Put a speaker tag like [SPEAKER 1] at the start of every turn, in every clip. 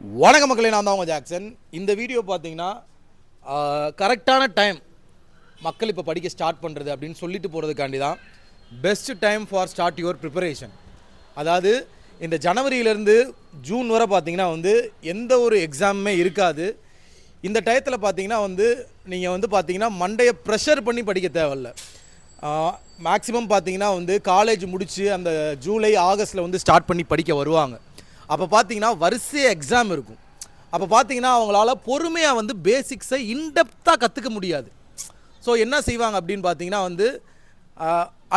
[SPEAKER 1] வணக்க மக்களே, நான் தான் உங்கள் ஜாக்சன். இந்த வீடியோ பார்த்தீங்கன்னா கரெக்டான டைம் மக்கள் இப்போ படிக்க ஸ்டார்ட் பண்ணுறது அப்படின்னு சொல்லிட்டு போகிறதுக்காண்டி தான். Best time for start your preparation. அதாவது இந்த ஜனவரியிலேருந்து ஜூன் வரை பார்த்தீங்கன்னா எந்த ஒரு எக்ஸாமுமே இருக்காது. இந்த டயத்தில் பார்த்தீங்கன்னா நீங்கள் பார்த்தீங்கன்னா மண்டையை ப்ரெஷர் பண்ணி படிக்க தேவையில்ல. மேக்ஸிமம் பார்த்தீங்கன்னா காலேஜ் முடித்து அந்த ஜூலை ஆகஸ்ட்டில் ஸ்டார்ட் பண்ணி படிக்க வருவாங்க. அப்போ பார்த்தீங்கன்னா வரிசையாக எக்ஸாம் இருக்கும். அப்போ பார்த்தீங்கன்னா அவங்களால பொறுமையாக பேசிக்ஸை இன்டெப்த்தாக கற்றுக்க முடியாது. ஸோ என்ன செய்வாங்க அப்படின்னு பார்த்தீங்கன்னா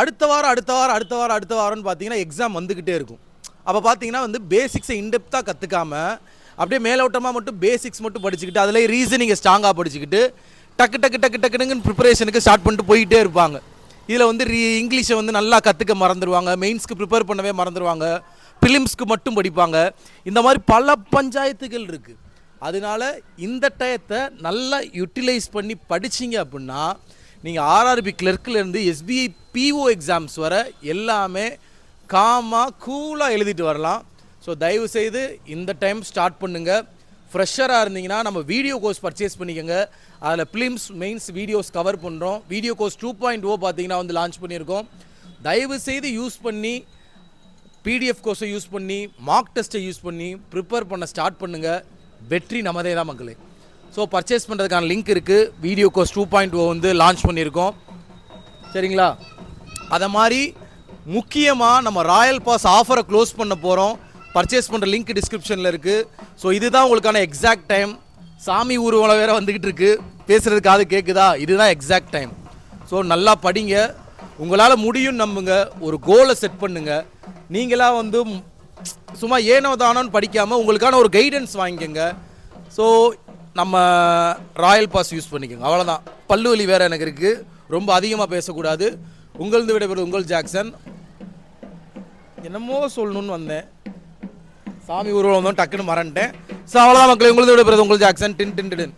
[SPEAKER 1] அடுத்த வாரம்னு பார்த்தீங்கன்னா எக்ஸாம் வந்துக்கிட்டே இருக்கும். அப்போ பார்த்தீங்கன்னா பேசிக்ஸை இன்டெப்த்தாக கற்றுக்காம அப்படியே மேலோட்டமாக மட்டும் பேசிக்ஸ் மட்டும் படிச்சுக்கிட்டு அதில் ரீசனிங்கை ஸ்ட்ராங்காக படிச்சுக்கிட்டு டக்குன்னு ப்ரிப்பரேஷனுக்கு ஸ்டார்ட் பண்ணிட்டு போயிட்டே இருப்பாங்க. இதில் இங்கிலீஷை நல்லா கற்றுக்க மறந்துடுவாங்க, மெயின்ஸ்க்கு ப்ரிப்பேர் பண்ணவே மறந்துடுவாங்க, பிலிம்ஸ்க்கு மட்டும் படிப்பாங்க. இந்த மாதிரி பல பஞ்சாயத்துகள் இருக்குது. அதனால இந்த டயத்தை நல்லா யூட்டிலைஸ் பண்ணி படிச்சிங்க அப்படின்னா நீங்கள் ஆர்ஆர்பி கிளர்க்கிலேருந்து எஸ்பிஐ பிஓ எக்ஸாம்ஸ் வர எல்லாமே கூலாக எழுதிட்டு வரலாம். ஸோ தயவுசெய்து இந்த டைம் ஸ்டார்ட் பண்ணுங்கள். ஃப்ரெஷராக இருந்தீங்கன்னா நம்ம வீடியோ கோர்ஸ் பர்ச்சேஸ் பண்ணிக்கோங்க. அதில் பிலிம்ஸ் மெயின்ஸ் வீடியோஸ் கவர் பண்ணுறோம். வீடியோ கோர்ஸ் 2.0 பார்த்தீங்கன்னா லான்ச் பண்ணியிருக்கோம். தயவுசெய்து யூஸ் பண்ணி பிடிஎஃப் கோர்ஸை யூஸ் பண்ணி மார்க் டெஸ்ட்டை யூஸ் பண்ணி ப்ரிப்பேர் பண்ண ஸ்டார்ட் பண்ணுங்கள். வெற்றி நமதே தான் மக்களே. ஸோ பர்ச்சேஸ் பண்ணுறதுக்கான லிங்க் இருக்குது. வீடியோ கோர்ஸ் 2.0 லான்ச் பண்ணியிருக்கோம். சரிங்களா? அதை மாதிரி முக்கியமாக நம்ம ராயல் பாஸ் ஆஃபரை க்ளோஸ் பண்ண போகிறோம். பர்ச்சேஸ் பண்ணுற லிங்க் டிஸ்கிரிப்ஷனில் இருக்குது. ஸோ இதுதான் உங்களுக்கான எக்ஸாக்ட் டைம். சாமி ஊர்வலம் வேறு வந்துக்கிட்டு இருக்குது. பேசுகிறதுக்காவது கேட்குதா? இதுதான் எக்ஸாக்ட் டைம். ஸோ நல்லா படிங்க. உங்களால் முடியும் நம்புங்க. ஒரு கோலை செட் பண்ணுங்கள். நீங்களாக சும்மா ஏனோ தானோன்னு படிக்காமல் உங்களுக்கான ஒரு கைடன்ஸ் வாங்கிக்கோங்க. ஸோ நம்ம ராயல் பாஸ் யூஸ் பண்ணிக்கோங்க. அவ்வளோதான். பல்லு வலி வேறு எனக்கு இருக்குது. ரொம்ப அதிகமாக பேசக்கூடாது. உங்களது விடைபெறுவது உங்கள் ஜாக்சன். என்னமோ சொல்லணுன்னு வந்தேன், சாமி ஊர்வலம் டக்குன்னு மறந்துட்டேன். ஸோ அவ்வளோதான் மக்களே. உங்களது விடைபெறுவது உங்கள் ஜாக்சன். டின் டின் டின்.